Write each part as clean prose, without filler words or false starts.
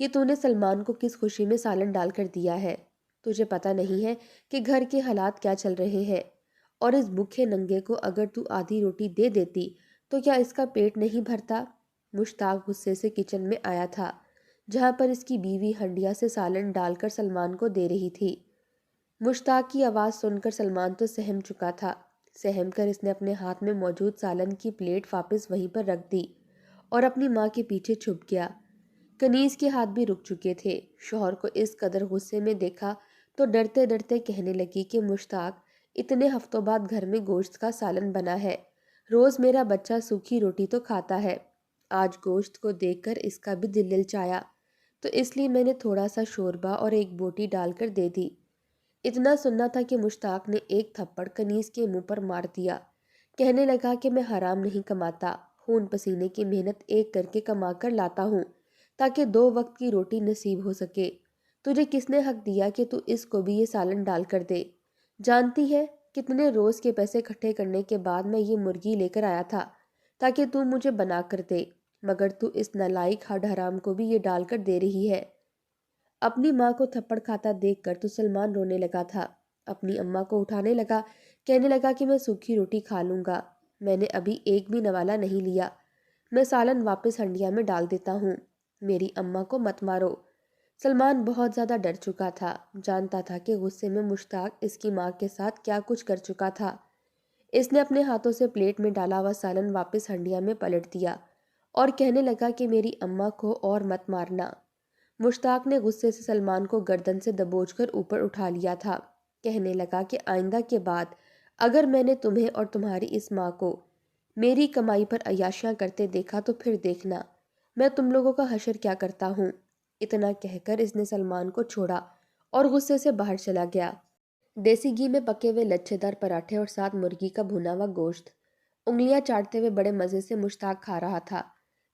یہ تو نے سلمان کو کس خوشی میں سالن ڈال کر دیا ہے؟ تجھے پتہ نہیں ہے کہ گھر کے حالات کیا چل رہے ہیں؟ اور اس بھوکے ننگے کو اگر تو آدھی روٹی دے دیتی تو کیا اس کا پیٹ نہیں بھرتا؟ مشتاق غصے سے کچن میں آیا تھا، جہاں پر اس کی بیوی ہنڈیا سے سالن ڈال کر سلمان کو دے رہی تھی۔ مشتاق کی آواز سن کر سلمان تو سہم چکا تھا۔ سہم کر اس نے اپنے ہاتھ میں موجود سالن کی پلیٹ واپس وہیں پر رکھ دی اور اپنی ماں کے پیچھے چھپ گیا۔ کنیز کے ہاتھ بھی رک چکے تھے۔ شوہر کو اس قدر غصے میں دیکھا تو ڈرتے ڈرتے کہنے لگی کہ مشتاق، اتنے ہفتوں بعد گھر میں گوشت کا سالن بنا ہے۔ روز میرا بچہ سوکھی روٹی تو کھاتا ہے، آج گوشت کو دیکھ کر اس کا بھی دل للچایا، تو اس لیے میں نے تھوڑا سا شوربہ اور ایک بوٹی ڈال کر دے دی۔ اتنا سننا تھا کہ مشتاق نے ایک تھپڑ کنیز کے منہ پر مار دیا۔ کہنے لگا کہ میں حرام نہیں کماتا، خون پسینے کی محنت ایک کر کے کما کر لاتا ہوں تاکہ 2 وقت کی روٹی نصیب ہو سکے۔ تجھے کس نے حق دیا کہ تو اس کو بھی یہ سالن ڈال کر دے؟ جانتی ہے کتنے روز کے پیسے اکٹھے کرنے کے بعد میں یہ مرغی لے کر آیا تھا تاکہ تو مجھے بنا کر دے، مگر تو اس نالائق ہڈ حرام کو بھی یہ ڈال کر دے رہی ہے۔ اپنی ماں کو تھپڑ کھاتا دیکھ کر تو سلمان رونے لگا تھا۔ اپنی اماں کو اٹھانے لگا، کہنے لگا کہ میں سوکھی روٹی کھا لوں گا، میں نے ابھی ایک بھی نوالا نہیں لیا، میں سالن واپس ہنڈیا میں ڈال دیتا ہوں، میری اماں کو مت مارو۔ سلمان بہت زیادہ ڈر چکا تھا، جانتا تھا کہ غصے میں مشتاق اس کی ماں کے ساتھ کیا کچھ کر چکا تھا۔ اس نے اپنے ہاتھوں سے پلیٹ میں ڈالا ہوا سالن واپس ہنڈیا میں پلٹ دیا اور کہنے لگا کہ میری اماں کو اور مت مارنا۔ مشتاق نے غصے سے سلمان کو گردن سے دبوچ کر اوپر اٹھا لیا تھا، کہنے لگا کہ آئندہ کے بعد اگر میں نے تمہیں اور تمہاری اس ماں کو میری کمائی پر عیاشیاں کرتے دیکھا تو پھر دیکھنا میں تم لوگوں کا حشر کیا کرتا ہوں۔ اتنا کہہ کر اس نے سلمان کو چھوڑا اور غصے سے باہر چلا گیا۔ دیسی گھی میں پکے ہوئے لچھے دار پراٹھے اور ساتھ مرغی کا بھنا ہوا گوشت انگلیاں چاٹتے ہوئے بڑے مزے سے مشتاق کھا رہا تھا،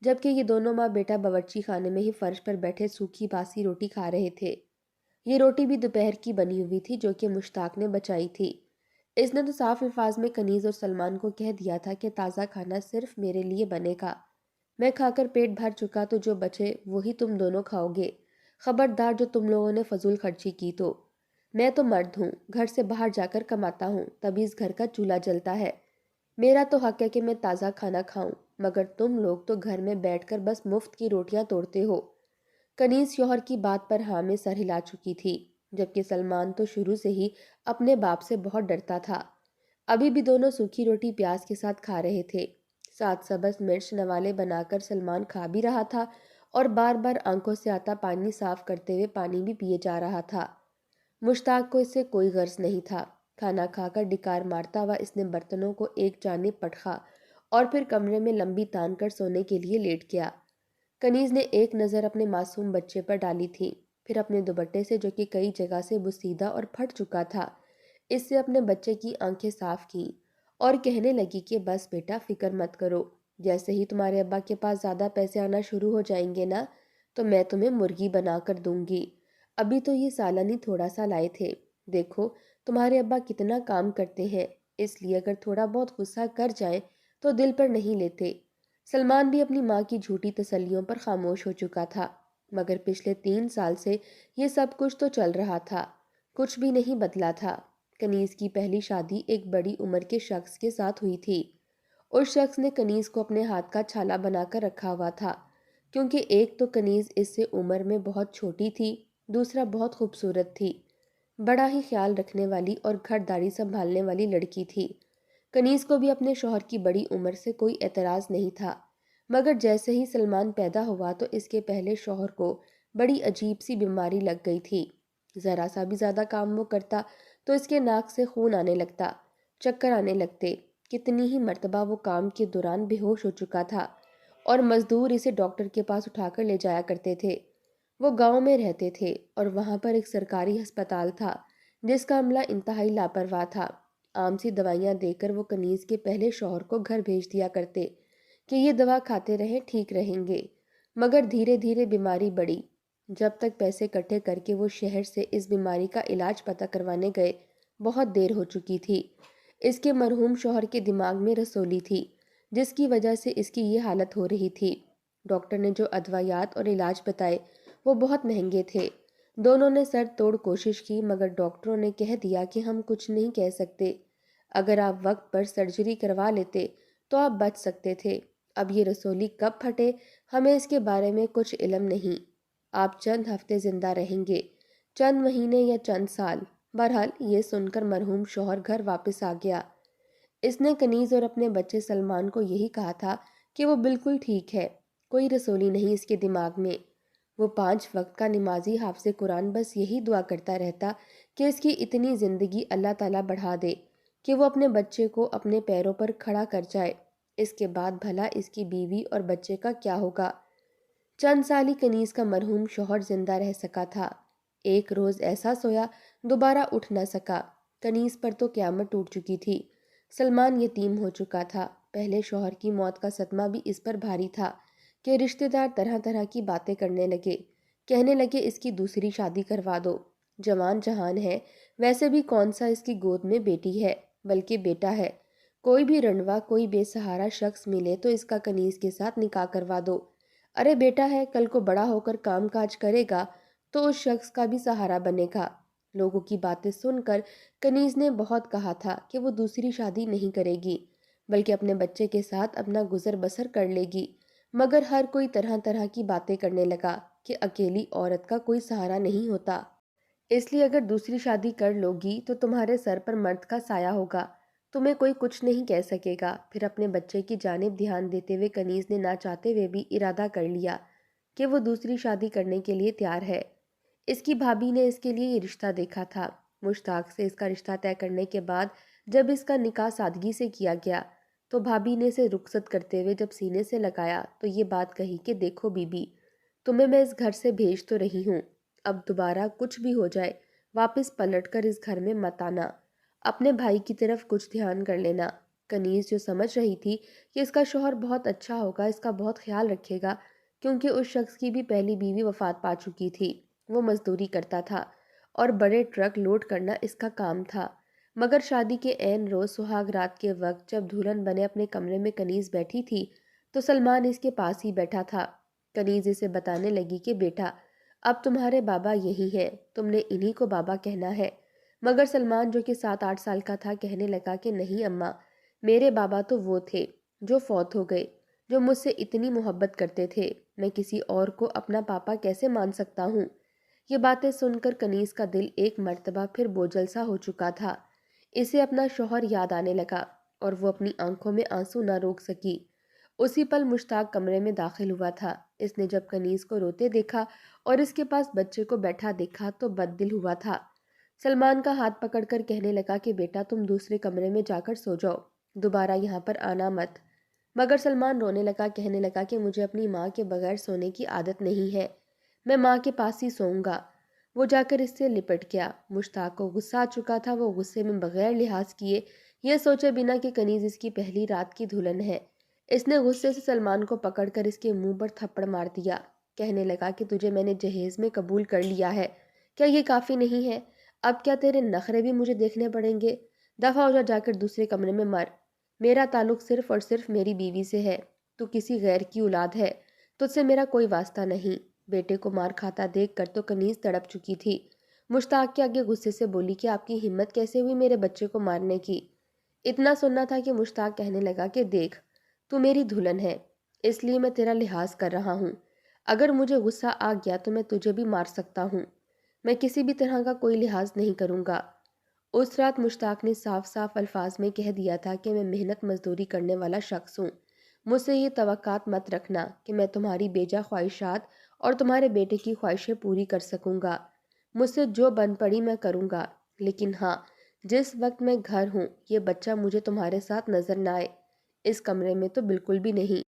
جبکہ یہ دونوں ماں بیٹا باورچی خانے میں ہی فرش پر بیٹھے سوکھی باسی روٹی کھا رہے تھے۔ یہ روٹی بھی دوپہر کی بنی ہوئی تھی جو کہ مشتاق نے بچائی تھی۔ اس نے تو صاف الفاظ میں کنیز اور سلمان کو کہہ دیا تھا کہ تازہ کھانا صرف میرے لیے بنے گا، میں کھا کر پیٹ بھر چکا تو جو بچے وہی تم دونوں کھاؤ گے، خبردار جو تم لوگوں نے فضول خرچی کی تو۔ میں تو مرد ہوں، گھر سے باہر جا کر کماتا ہوں، تبھی اس گھر کا چولہا جلتا ہے، میرا تو حق ہے کہ میں تازہ کھانا کھاؤں، مگر تم لوگ تو گھر میں بیٹھ کر بس مفت کی روٹیاں توڑتے ہو۔ کنیز شوہر کی بات پر ہاں میں سر ہلا چکی تھی، جبکہ سلمان تو شروع سے ہی اپنے باپ سے بہت ڈرتا تھا۔ ابھی بھی دونوں سوکھی روٹی پیاز کے ساتھ کھا رہے تھے، ساتھ سبز مرچ نوالے بنا کر سلمان کھا بھی رہا تھا اور بار بار آنکھوں سے آتا پانی صاف کرتے ہوئے پانی بھی پیے جا رہا تھا۔ مشتاق کو اس سے کوئی غرض نہیں تھا۔ کھانا کھا کر ڈکار مارتا ہوا اس نے برتنوں کو ایک جانب پٹخا اور پھر کمرے میں لمبی تان کر سونے کے لیے لیٹ گیا۔ کنیز نے ایک نظر اپنے معصوم بچے پر ڈالی تھی، پھر اپنے دوپٹے سے جو کہ کئی جگہ سے بسیدہ اور پھٹ چکا تھا اس سے اپنے بچے کی آنکھیں صاف کیں اور کہنے لگی کہ بس بیٹا فکر مت کرو، جیسے ہی تمہارے ابا کے پاس زیادہ پیسے آنا شروع ہو جائیں گے نا تو میں تمہیں مرغی بنا کر دوں گی، ابھی تو یہ سالن ہی تھوڑا سا لائے تھے، دیکھو تمہارے ابا کتنا کام کرتے ہیں، اس لیے اگر تھوڑا بہت غصہ کر جائیں تو دل پر نہیں لیتے۔ سلمان بھی اپنی ماں کی جھوٹی تسلیوں پر خاموش ہو چکا تھا، مگر پچھلے 3 سال سے یہ سب کچھ تو چل رہا تھا، کچھ بھی نہیں بدلا تھا۔ کنیز کی پہلی شادی ایک بڑی عمر کے شخص کے ساتھ ہوئی تھی۔ اس شخص نے کنیز کو اپنے ہاتھ کا چھالا بنا کر رکھا ہوا تھا، کیونکہ ایک تو کنیز اس سے عمر میں بہت چھوٹی تھی، دوسرا بہت خوبصورت تھی، بڑا ہی خیال رکھنے والی اور گھر داری سنبھالنے والی لڑکی تھی۔ کنیز کو بھی اپنے شوہر کی بڑی عمر سے کوئی اعتراض نہیں تھا، مگر جیسے ہی سلمان پیدا ہوا تو اس کے پہلے شوہر کو بڑی عجیب سی بیماری لگ گئی تھی۔ ذرا سا بھی زیادہ کام وہ کرتا تو اس کے ناک سے خون آنے لگتا، چکر آنے لگتے، کتنی ہی مرتبہ وہ کام کے دوران بے ہوش ہو چکا تھا اور مزدور اسے ڈاکٹر کے پاس اٹھا کر لے جایا کرتے تھے۔ وہ گاؤں میں رہتے تھے اور وہاں پر ایک سرکاری ہسپتال تھا جس کا عملہ انتہائی لاپرواہ تھا۔ عام سی دوائیاں دے کر وہ کنیز کے پہلے شوہر کو گھر بھیج دیا کرتے کہ یہ دوا کھاتے رہیں ٹھیک رہیں گے، مگر دھیرے دھیرے بیماری بڑھی، جب تک پیسے اکٹھے کر کے وہ شہر سے اس بیماری کا علاج پتہ کروانے گئے بہت دیر ہو چکی تھی۔ اس کے مرحوم شوہر کے دماغ میں رسولی تھی جس کی وجہ سے اس کی یہ حالت ہو رہی تھی۔ ڈاکٹر نے جو ادویات اور علاج بتائے وہ بہت مہنگے تھے۔ دونوں نے سر توڑ کوشش کی مگر ڈاکٹروں نے کہہ دیا کہ ہم کچھ نہیں کہہ سکتے۔ اگر آپ وقت پر سرجری کروا لیتے تو آپ بچ سکتے تھے۔ اب یہ رسولی کب پھٹے ہمیں اس کے بارے میں کچھ علم نہیں۔ آپ چند ہفتے زندہ رہیں گے، چند مہینے یا چند سال۔ بہرحال یہ سن کر مرحوم شوہر گھر واپس آ گیا۔ اس نے کنیز اور اپنے بچے سلمان کو یہی کہا تھا کہ وہ بالکل ٹھیک ہے، کوئی رسولی نہیں اس کے دماغ میں۔ وہ 5 وقت کا نمازی حافظ قرآن، بس یہی دعا کرتا رہتا کہ اس کی اتنی زندگی اللہ تعالیٰ بڑھا دے کہ وہ اپنے بچے کو اپنے پیروں پر کھڑا کر جائے۔ اس کے بعد بھلا اس کی بیوی اور بچے کا کیا ہوگا؟ چند سال ہی کنیز کا مرحوم شوہر زندہ رہ سکا تھا۔ ایک روز ایسا سویا دوبارہ اٹھ نہ سکا۔ کنیز پر تو قیامت ٹوٹ چکی تھی۔ سلمان یتیم ہو چکا تھا۔ پہلے شوہر کی موت کا صدمہ بھی اس پر بھاری تھا کہ رشتہ دار طرح طرح کی باتیں کرنے لگے، کہنے لگے اس کی دوسری شادی کروا دو، جوان جہان ہے، ویسے بھی کون سا اس کی گود میں بیٹی ہے بلکہ بیٹا ہے۔ کوئی بھی رنڈوا، کوئی بے سہارا شخص ملے تو اس کا کنیز کے ساتھ نکاح کروا دو۔ ارے بیٹا ہے، کل کو بڑا ہو کر کام کاج کرے گا تو اس شخص کا بھی سہارا بنے گا۔ لوگوں کی باتیں سن کر کنیز نے بہت کہا تھا کہ وہ دوسری شادی نہیں کرے گی بلکہ اپنے بچے کے ساتھ اپنا گزر بسر کر لے گی، مگر ہر کوئی طرح طرح کی باتیں کرنے لگا کہ اکیلی عورت کا کوئی سہارا نہیں ہوتا، اس لیے اگر دوسری شادی کر لو گی تو تمہارے سر پر مرد کا سایہ ہوگا، تمہیں کوئی کچھ نہیں کہہ سکے گا۔ پھر اپنے بچے کی جانب دھیان دیتے ہوئے کنیز نے نہ چاہتے ہوئے بھی ارادہ کر لیا کہ وہ دوسری شادی کرنے کے لیے تیار ہے۔ اس کی بھابھی نے اس کے لیے یہ رشتہ دیکھا تھا۔ مشتاق سے اس کا رشتہ طے کرنے کے بعد جب اس کا نکاح سادگی سے کیا گیا تو بھابھی نے اسے رخصت کرتے ہوئے جب سینے سے لگایا تو یہ بات کہی کہ دیکھو بی بی، تمہیں میں اس گھر سے بھیج تو رہی ہوں، اب دوبارہ کچھ بھی ہو جائے واپس پلٹ کر اس گھر میں مت آنا، اپنے بھائی کی طرف کچھ دھیان کر لینا۔ کنیز جو سمجھ رہی تھی کہ اس کا شوہر بہت اچھا ہوگا، اس کا بہت خیال رکھے گا، کیونکہ اس شخص کی بھی پہلی بیوی وفات پا چکی تھی، وہ مزدوری کرتا تھا اور بڑے ٹرک لوڈ کرنا اس کا کام تھا، مگر شادی کے عین روز سہاگ رات کے وقت جب دلہن بنے اپنے کمرے میں کنیز بیٹھی تھی تو سلمان اس کے پاس ہی بیٹھا تھا۔ کنیز اسے بتانے لگی کہ بیٹا، اب تمہارے بابا یہی ہیں، تم نے انہی کو بابا کہنا ہے، مگر سلمان جو کہ 7-8 سال کا تھا کہنے لگا کہ نہیں اماں، میرے بابا تو وہ تھے جو فوت ہو گئے، جو مجھ سے اتنی محبت کرتے تھے، میں کسی اور کو اپنا پاپا کیسے مان سکتا ہوں؟ یہ باتیں سن کر کنیز کا دل ایک مرتبہ پھر بوجھل سا ہو چکا تھا۔ اسے اپنا شوہر یاد آنے لگا اور وہ اپنی آنکھوں میں آنسو نہ روک سکی۔ اسی پل مشتاق کمرے میں داخل ہوا تھا۔ اس نے جب کنیز کو روتے دیکھا اور اس کے پاس بچے کو بیٹھا دیکھا تو بد دل ہوا تھا۔ سلمان کا ہاتھ پکڑ کر کہنے لگا کہ بیٹا تم دوسرے کمرے میں جا کر سو جاؤ، دوبارہ یہاں پر آنا مت۔ مگر سلمان رونے لگا، کہنے لگا کہ مجھے اپنی ماں کے بغیر سونے کی عادت نہیں ہے، میں ماں کے پاس ہی سوؤں گا۔ وہ جا کر اس سے لپٹ گیا۔ مشتاق کو غصہ آ چکا تھا، وہ غصے میں بغیر لحاظ کیے، یہ سوچے بنا کہ کنیز اس کی پہلی رات کی دلہن ہے، اس نے غصے سے سلمان کو پکڑ کر اس کے منہ پر تھپڑ مار دیا۔ کہنے لگا کہ تجھے میں نے جہیز میں قبول کر لیا ہے، کیا یہ کافی نہیں ہے؟ اب کیا تیرے نخرے بھی مجھے دیکھنے پڑیں گے؟ دفع ہو جا، جا کر دوسرے کمرے میں مر۔ میرا تعلق صرف اور صرف میری بیوی سے ہے، تو کسی غیر کی اولاد ہے، تجھ سے میرا کوئی واسطہ نہیں۔ بیٹے کو مار کھاتا دیکھ کر تو کنیز تڑپ چکی تھی۔ مشتاق کے آگے غصے سے بولی کہ آپ کی ہمت کیسے ہوئی میرے بچے کو مارنے کی؟ اتنا سننا تھا کہ مشتاق کہنے لگا کہ دیکھ، تو میری دلہن ہے، اس لیے میں تیرا لحاظ کر رہا ہوں، اگر مجھے غصہ آ گیا تو میں تجھے بھی مار سکتا ہوں، میں کسی بھی طرح کا کوئی لحاظ نہیں کروں گا۔ اس رات مشتاق نے صاف صاف الفاظ میں کہہ دیا تھا کہ میں محنت مزدوری کرنے والا شخص ہوں، مجھ سے یہ توقعات مت رکھنا کہ میں تمہاری بیجا خواہشات اور تمہارے بیٹے کی خواہشیں پوری کر سکوں گا، مجھ سے جو بن پڑی میں کروں گا، لیکن ہاں، جس وقت میں گھر ہوں یہ بچہ مجھے تمہارے ساتھ نظر نہ آئے، اس کمرے میں تو بالکل بھی نہیں،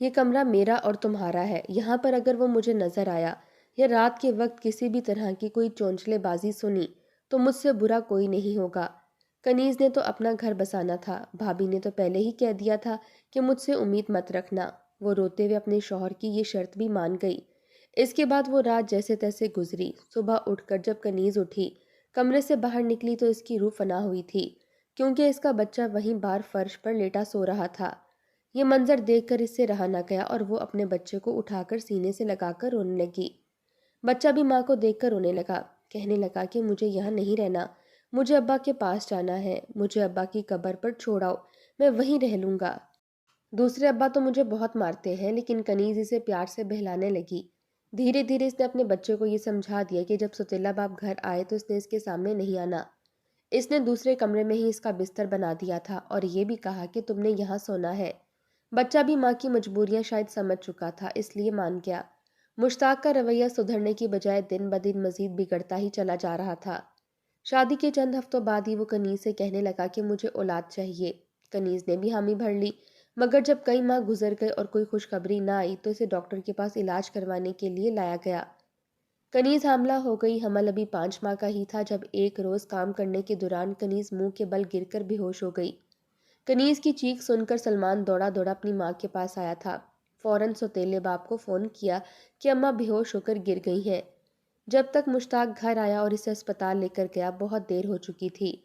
یہ کمرہ میرا اور تمہارا ہے، یہاں پر اگر وہ مجھے نظر آیا یا رات کے وقت کسی بھی طرح کی کوئی چونچلے بازی سنی تو مجھ سے برا کوئی نہیں ہوگا۔ کنیز نے تو اپنا گھر بسانا تھا، بھابھی نے تو پہلے ہی کہہ دیا تھا کہ مجھ سے امید مت رکھنا، وہ روتے ہوئے اپنے شوہر کی یہ شرط بھی مان گئی۔ اس کے بعد وہ رات جیسے تیسے گزری۔ صبح اٹھ کر جب کنیز اٹھی، کمرے سے باہر نکلی تو اس کی روح فنا ہوئی تھی، کیونکہ اس کا بچہ وہیں بار فرش پر لیٹا سو رہا تھا۔ یہ منظر دیکھ کر اس سے رہا نہ گیا اور وہ اپنے بچے کو اٹھا کر سینے سے لگا کر رونے لگی۔ بچہ بھی ماں کو دیکھ کر رونے لگا، کہنے لگا کہ مجھے یہاں نہیں رہنا، مجھے ابا کے پاس جانا ہے، مجھے ابا کی قبر پر چھوڑاؤ، میں وہیں رہ لوں گا۔ دوسرے ابا تو مجھے بہت مارتے ہیں، لیکن کنیز اسے پیار سے بہلانے لگی۔ دھیرے دھیرے اس نے اپنے بچے کو یہ سمجھا دیا کہ جب سوتیلا باپ گھر آئے تو اس نے اس کے سامنے نہیں آنا۔ اس نے دوسرے کمرے میں ہی اس کا بستر بنا دیا تھا اور یہ بھی کہا کہ تم نے یہاں سونا ہے۔ بچہ بھی ماں کی مجبوریاں شاید سمجھ چکا تھا، اس لیے مان گیا۔ مشتاق کا رویہ سدھرنے کی بجائے دن بدن مزید بگڑتا ہی چلا جا رہا تھا۔ شادی کے چند ہفتوں بعد ہی وہ کنیز سے کہنے لگا کہ مجھے اولاد چاہیے۔ کنیز نے بھی حامی بھر لی، مگر جب کئی ماہ گزر گئے اور کوئی خوشخبری نہ آئی تو اسے ڈاکٹر کے پاس علاج کروانے کے لیے لایا گیا۔ کنیز حاملہ ہو گئی۔ حمل ابھی 5 ماہ کا ہی تھا جب ایک روز کام کرنے کے دوران کنیز منہ کے بل گر کر بے ہوش ہو گئی۔ کنیز کی چیخ سن کر سلمان دوڑا دوڑا اپنی ماں کے پاس آیا تھا۔ فوراً سوتیلے باپ کو فون کیا کہ اماں بے ہوش ہو کر گر گئی ہیں۔ جب تک مشتاق گھر آیا اور اسے اسپتال لے کر گیا بہت دیر ہو چکی تھی۔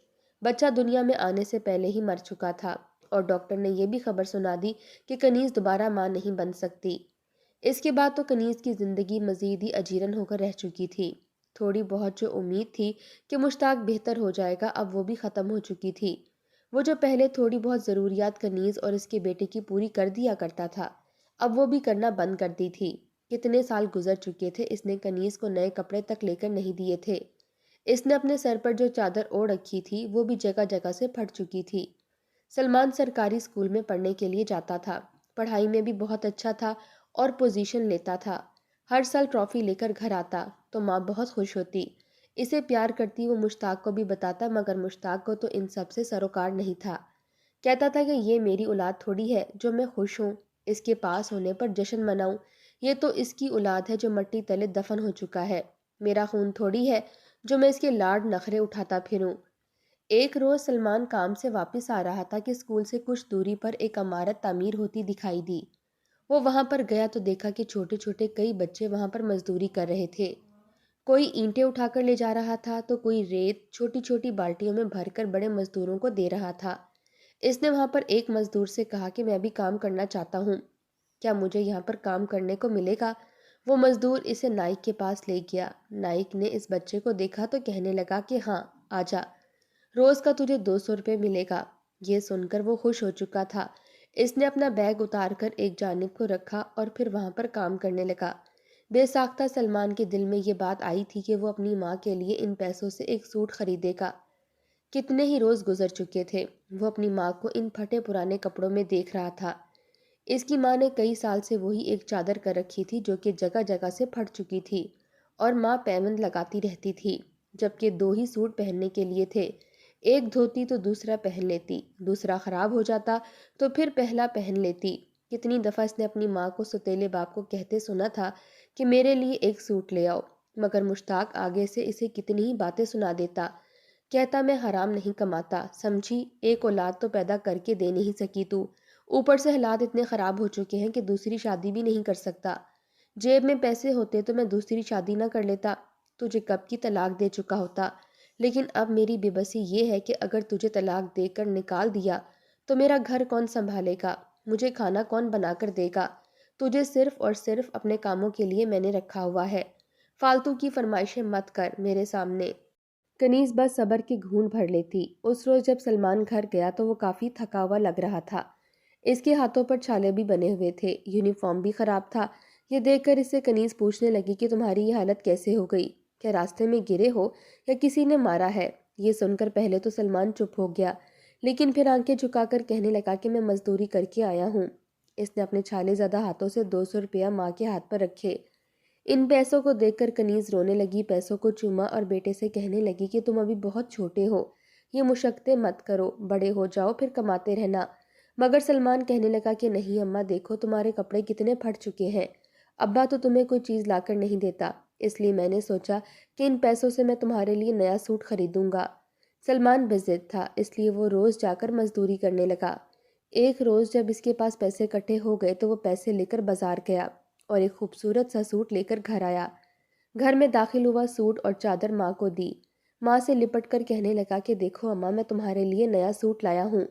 بچہ دنیا میں آنے سے پہلے ہی مر چکا تھا اور ڈاکٹر نے یہ بھی خبر سنا دی کہ کنیز دوبارہ ماں نہیں بن سکتی۔ اس کے بعد تو کنیز کی زندگی مزید ہی اجیرن ہو کر رہ چکی تھی۔ تھوڑی بہت جو امید تھی کہ مشتاق بہتر ہو جائے گا اب وہ بھی ختم ہو چکی تھی۔ وہ جو پہلے تھوڑی بہت ضروریات کنیز اور اس کے بیٹے کی پوری کر دیا کرتا تھا اب وہ بھی کرنا بند کر دی تھی۔ کتنے سال گزر چکے تھے اس نے کنیز کو نئے کپڑے تک لے کر نہیں دیے تھے۔ اس نے اپنے سر پر جو چادر اوڑھ رکھی تھی وہ بھی جگہ جگہ سے پھٹ چکی تھی۔ سلمان سرکاری اسکول میں پڑھنے کے لیے جاتا تھا، پڑھائی میں بھی بہت اچھا تھا اور پوزیشن لیتا تھا۔ ہر سال ٹرافی لے کر گھر آتا تو ماں بہت خوش ہوتی، اسے پیار کرتی۔ وہ مشتاق کو بھی بتاتا مگر مشتاق کو تو ان سب سے سروکار نہیں تھا۔ کہتا تھا کہ یہ میری اولاد تھوڑی ہے جو میں خوش ہوں اس کے پاس ہونے پر جشن مناؤں، یہ تو اس کی اولاد ہے جو مٹی تلے دفن ہو چکا ہے، میرا خون تھوڑی ہے جو میں اس کے لاڈ نخرے اٹھاتا پھروں۔ ایک روز سلمان کام سے واپس آ رہا تھا کہ اسکول سے کچھ دوری پر ایک عمارت تعمیر ہوتی دکھائی دی۔ وہ وہاں پر گیا تو دیکھا کہ چھوٹے چھوٹے کئی بچے وہاں پر مزدوری کر رہے تھے۔ کوئی اینٹیں اٹھا کر لے جا رہا تھا تو کوئی ریت چھوٹی چھوٹی بالٹیوں میں بھر کر بڑے مزدوروں کو دے رہا تھا۔ اس نے وہاں پر ایک مزدور سے کہا کہ میں بھی کام کرنا چاہتا ہوں، کیا مجھے یہاں پر کام کرنے کو ملے گا؟ وہ مزدور اسے نائک کے پاس لے گیا۔ نائک نے اس بچے کو دیکھا تو کہنے لگا کہ ہاں آجا، روز کا تجھے 200 روپے ملے گا۔ یہ سن کر وہ خوش ہو چکا تھا۔ اس نے اپنا بیگ اتار کر ایک جانب کو رکھا اور پھر وہاں پر کام کرنے لگا۔ بے ساختہ سلمان کے دل میں یہ بات آئی تھی کہ وہ اپنی ماں کے لیے ان پیسوں سے ایک سوٹ خریدے گا۔ کتنے ہی روز گزر چکے تھے، وہ اپنی ماں کو ان پھٹے پرانے کپڑوں میں دیکھ رہا تھا۔ اس کی ماں نے کئی سال سے وہی ایک چادر کر رکھی تھی جو کہ جگہ جگہ سے پھٹ چکی تھی اور ماں پیوند لگاتی رہتی تھی، جبکہ 2 ہی سوٹ پہننے کے لیے تھے۔ ایک دھوتی تو دوسرا پہن لیتی، دوسرا خراب ہو جاتا تو پھر پہلا پہن لیتی۔ کتنی دفعہ اس نے اپنی ماں کو سوتیلے باپ کو کہتے سنا تھا کہ میرے لیے ایک سوٹ لے آؤ، مگر مشتاق آگے سے اسے کتنی ہی باتیں سنا دیتا، کہتا میں حرام نہیں کماتا، سمجھی ایک اولاد تو پیدا کر کے دے نہیں سکی تو، اوپر سے حالات اتنے خراب ہو چکے ہیں کہ دوسری شادی بھی نہیں کر سکتا۔ جیب میں پیسے ہوتے تو میں دوسری شادی نہ کر لیتا، تجھے کب کی طلاق دے چکا ہوتا، لیکن اب میری بے بسی یہ ہے کہ اگر تجھے طلاق دے کر نکال دیا تو میرا گھر کون سنبھالے گا، مجھے کھانا کون بنا کر دے گا، تجھے صرف اور صرف اپنے کاموں کے لیے میں نے رکھا ہوا ہے، فالتو کی فرمائشیں مت کر میرے سامنے۔ کنیز بس صبر کی گھونٹ بھر لیتی۔ اس روز جب سلمان گھر گیا تو وہ کافی تھکا ہوا لگ رہا تھا۔ اس کے ہاتھوں پر چھالے بھی بنے ہوئے تھے، یونیفارم بھی خراب تھا۔ یہ دیکھ کر اسے کنیز پوچھنے لگی کہ تمہاری یہ حالت کیسے ہو گئی، کیا راستے میں گرے ہو یا کسی نے مارا ہے؟ یہ سن کر پہلے تو سلمان چپ ہو گیا، لیکن پھر آنکھیں جھکا کر کہنے لگا کہ میں مزدوری کر کے آیا ہوں۔ اس نے اپنے چھالے زدہ ہاتھوں سے 200 روپیہ ماں کے ہاتھ پر رکھے۔ ان پیسوں کو دیکھ کر کنیز رونے لگی، پیسوں کو چوما اور بیٹے سے کہنے لگی کہ تم ابھی بہت چھوٹے ہو، یہ مشقتیں مت کرو، بڑے ہو جاؤ پھر کماتے رہنا۔ مگر سلمان کہنے لگا کہ نہیں اماں، دیکھو تمہارے کپڑے کتنے پھٹ چکے ہیں، ابا تو تمہیں کوئی چیز لا کر نہیں دیتا، اس لیے میں نے سوچا کہ ان پیسوں سے میں تمہارے لیے نیا سوٹ خریدوں گا۔ سلمان بضد تھا، اس لیے وہ روز جا کر مزدوری کرنے لگا۔ ایک روز جب اس کے پاس پیسے اکٹھے ہو گئے تو وہ پیسے لے کر بازار گیا اور ایک خوبصورت سا سوٹ لے کر گھر آیا۔ گھر میں داخل ہوا، سوٹ اور چادر ماں کو دی۔ ماں سے لپٹ کر کہنے لگا کہ دیکھو اماں، میں تمہارے لیے نیا سوٹ لایا ہوں۔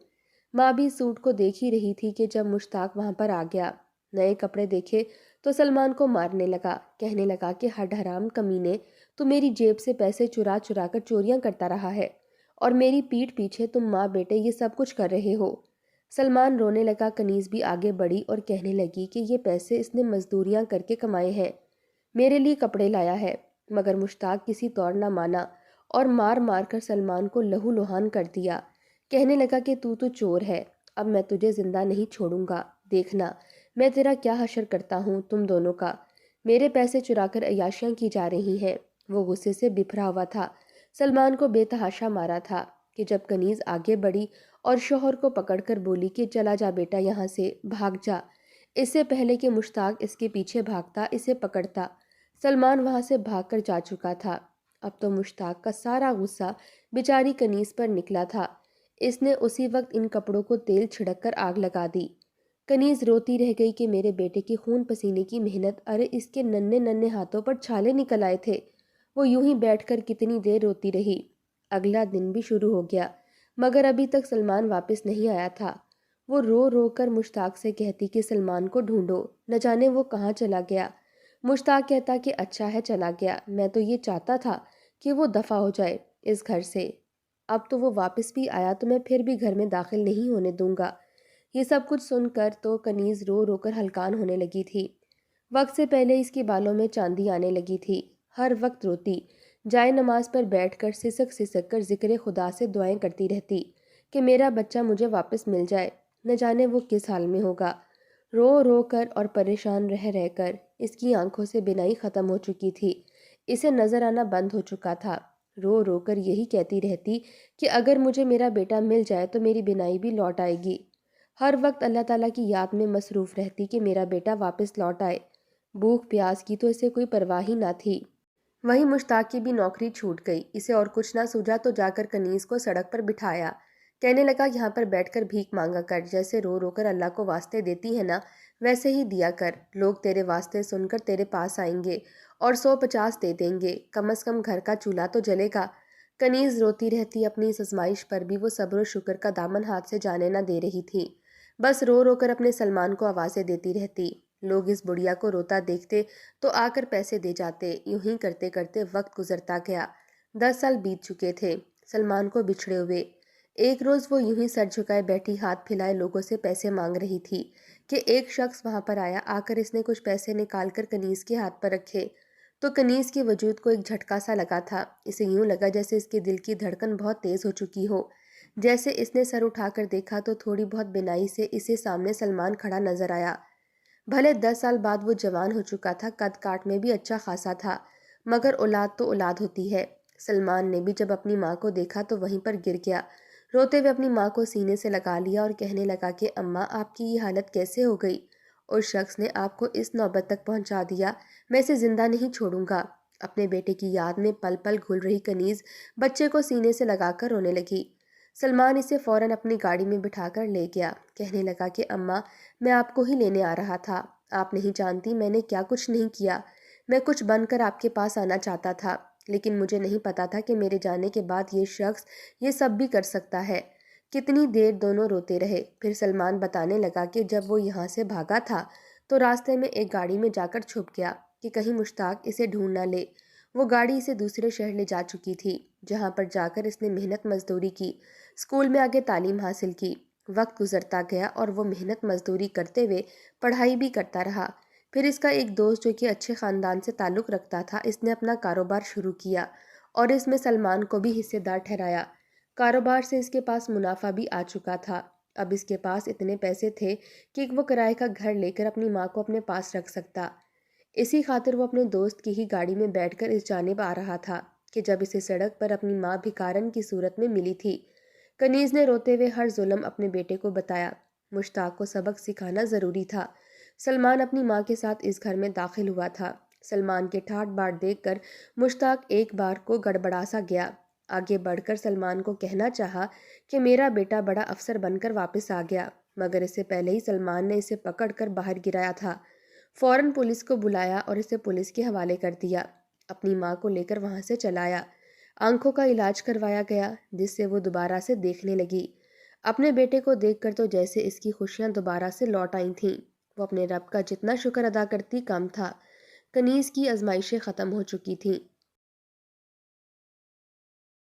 ماں بھی سوٹ کو دیکھ ہی رہی تھی کہ جب مشتاق وہاں پر آ گیا، نئے کپڑے دیکھے تو سلمان کو مارنے لگا، کہنے لگا کہ ہڈ حرام کمینے، تو میری جیب سے پیسے چرا چرا کر چوریاں کرتا رہا ہے اور میری پیٹھ پیچھے تم ماں بیٹے یہ سب کچھ کر رہے ہو۔ سلمان رونے لگا، کنیز بھی آگے بڑھی اور کہنے لگی کہ یہ پیسے اس نے مزدوریاں کر کے کمائے ہیں، میرے لیے کپڑے لایا ہے۔ مگر مشتاق کسی طور نہ مانا اور مار مار کر سلمان کو لہو لہان کر دیا، کہنے لگا کہ تو چور ہے، اب میں تجھے زندہ نہیں چھوڑوں گا، دیکھنا میں تیرا کیا حشر کرتا ہوں تم دونوں کا۔ میرے پیسے چرا کر عیاشیاں کی جا رہی ہیں۔ وہ غصے سے بپھرا ہوا تھا، سلمان کو بے تحاشا مارا تھا کہ جب کنیز آگے بڑھی اور شوہر کو پکڑ کر بولی کہ چلا جا بیٹا یہاں سے، بھاگ جا۔ اس سے پہلے کہ مشتاق اس کے پیچھے بھاگتا، اسے پکڑتا، سلمان وہاں سے بھاگ کر جا چکا تھا۔ اب تو مشتاق کا سارا غصہ بیچاری کنیز پر نکلا تھا۔ اس نے اسی وقت ان کپڑوں کو تیل چھڑک کر آگ لگا دی۔ کنیز روتی رہ گئی کہ میرے بیٹے کی خون پسینے کی محنت، ارے اس کے ننھے ننھے ہاتھوں پر چھالے نکل آئے تھے۔ وہ یوں ہی بیٹھ کر کتنی دیر روتی رہی۔ اگلا دن بھی شروع ہو گیا مگر ابھی تک سلمان واپس نہیں آیا تھا۔ وہ رو رو کر مشتاق سے کہتی کہ سلمان کو ڈھونڈو، نہ جانے وہ کہاں چلا گیا۔ مشتاق کہتا کہ اچھا ہے چلا گیا، میں تو یہ چاہتا تھا کہ وہ دفع ہو جائے اس گھر سے، اب تو وہ واپس بھی آیا تو میں پھر بھی گھر میں داخل نہیں ہونے دوں گا۔ یہ سب کچھ سن کر تو کنیز رو رو کر ہلکان ہونے لگی تھی۔ وقت سے پہلے اس کے بالوں میں چاندی آنے لگی تھی، ہر وقت روتی، جائے نماز پر بیٹھ کر سسک سسک کر ذکر خدا سے دعائیں کرتی رہتی کہ میرا بچہ مجھے واپس مل جائے، نہ جانے وہ کس حال میں ہوگا۔ رو رو کر اور پریشان رہ رہ کر اس کی آنکھوں سے بینائی ختم ہو چکی تھی، اسے نظر آنا بند ہو چکا تھا۔ رو رو کر یہی کہتی رہتی کہ اگر مجھے میرا بیٹا مل جائے تو میری بینائی بھی لوٹ آئے گی۔ ہر وقت اللہ تعالیٰ کی یاد میں مصروف رہتی کہ میرا بیٹا واپس لوٹ آئے۔ بھوک پیاس کی تو اسے کوئی پرواہ ہی نہ تھی۔ وہیں مشتاق کی بھی نوکری چھوٹ گئی، اسے اور کچھ نہ سوجا تو جا کر کنیز کو سڑک پر بٹھایا، کہنے لگا یہاں پر بیٹھ کر بھیک مانگا کر، جیسے رو رو کر اللہ کو واسطے دیتی ہے نا ویسے ہی دیا کر، لوگ تیرے واسطے سن کر تیرے پاس آئیں گے اور 150 دے دیں گے، کم از کم گھر کا چولہا تو جلے گا۔ کنیز روتی رہتی، اپنی اس آزمائش پر بھی وہ صبر و شکر کا دامن ہاتھ سے جانے نہ دے رہی تھی، بس رو رو کر اپنے سلمان کو آوازیں دیتی رہتی۔ لوگ اس بڑھیا کو روتا دیکھتے تو آ کر پیسے دے جاتے، یوں ہی کرتے کرتے وقت گزرتا گیا۔ 10 سال بیت چکے تھے سلمان کو بچھڑے ہوئے۔ ایک روز وہ یوں ہی سر جھکائے بیٹھی ہاتھ پھیلائے لوگوں سے پیسے مانگ رہی تھی کہ ایک شخص وہاں پر آیا، آ کر اس نے کچھ پیسے نکال کر کنیز کے ہاتھ پر رکھے تو کنیز کے وجود کو ایک جھٹکا سا لگا تھا، اسے یوں لگا جیسے اس کے دل کی دھڑکن بہت تیز ہو چکی ہو۔ جیسے اس نے سر اٹھا کر دیکھا تو تھوڑی بہت بینائی سے اسے سامنے سلمان کھڑا نظر آیا۔ بھلے 10 سال بعد وہ جوان ہو چکا تھا، قد کاٹ میں بھی اچھا خاصا تھا، مگر اولاد تو اولاد ہوتی ہے۔ سلمان نے بھی جب اپنی ماں کو دیکھا تو وہیں پر گر گیا، روتے ہوئے اپنی ماں کو سینے سے لگا لیا اور کہنے لگا کہ اماں آپ کی یہ حالت کیسے ہو گئی؟ اس شخص نے آپ کو اس نوبت تک پہنچا دیا، میں اسے زندہ نہیں چھوڑوں گا۔ اپنے بیٹے کی یاد میں پل پل گھل رہی کنیز بچے کو سینے سے لگا کر رونے لگی۔ سلمان اسے فوراً اپنی گاڑی میں بٹھا کر لے گیا، کہنے لگا کہ اماں میں آپ کو ہی لینے آ رہا تھا، آپ نہیں جانتی میں نے کیا کچھ نہیں کیا، میں کچھ بن کر آپ کے پاس آنا چاہتا تھا، لیکن مجھے نہیں پتا تھا کہ میرے جانے کے بعد یہ شخص یہ سب بھی کر سکتا ہے۔ کتنی دیر دونوں روتے رہے، پھر سلمان بتانے لگا کہ جب وہ یہاں سے بھاگا تھا تو راستے میں ایک گاڑی میں جا کر چھپ گیا کہ کہیں مشتاق اسے ڈھونڈ نہ لے۔ وہ گاڑی اسے دوسرے شہر لے جا چکی تھی، جہاں پر جا کر اس نے محنت مزدوری کی، اسکول میں آگے تعلیم حاصل کی۔ وقت گزرتا گیا اور وہ محنت مزدوری کرتے ہوئے پڑھائی بھی کرتا رہا۔ پھر اس کا ایک دوست جو کہ اچھے خاندان سے تعلق رکھتا تھا، اس نے اپنا کاروبار شروع کیا اور اس میں سلمان کو بھی حصے دار ٹھہرایا۔ کاروبار سے اس کے پاس منافع بھی آ چکا تھا، اب اس کے پاس اتنے پیسے تھے کہ وہ کرائے کا گھر لے کر اپنی ماں کو اپنے پاس رکھ سکتا۔ اسی خاطر وہ اپنے دوست کی ہی گاڑی میں بیٹھ کر اس جانب آ رہا تھا کہ جب اسے سڑک پر اپنی ماں بھکارن کی صورت میں ملی تھی۔ کنیز نے روتے ہوئے ہر ظلم اپنے بیٹے کو بتایا، مشتاق کو سبق سکھانا ضروری تھا۔ سلمان اپنی ماں کے ساتھ اس گھر میں داخل ہوا تھا۔ سلمان کے ٹھاٹ باٹ دیکھ کر مشتاق ایک بار کو گڑبڑا سا گیا، آگے بڑھ کر سلمان کو کہنا چاہا کہ میرا بیٹا بڑا افسر بن کر واپس آ گیا، مگر اس سے پہلے ہی سلمان نے اسے پکڑ کر باہر گرایا تھا۔ فوراً پولیس کو بلایا اور اسے پولیس کے حوالے کر دیا، اپنی ماں کو لے کر وہاں سے چلایا۔ آنکھوں کا علاج کروایا گیا جس سے وہ دوبارہ سے دیکھنے لگی۔ اپنے بیٹے کو دیکھ کر تو جیسے اس کی خوشیاں دوبارہ سے لوٹ آئی تھیں۔ وہ اپنے رب کا جتنا شکر ادا کرتی کم تھا۔ کنیز کی آزمائشیں ختم ہو چکی تھیں،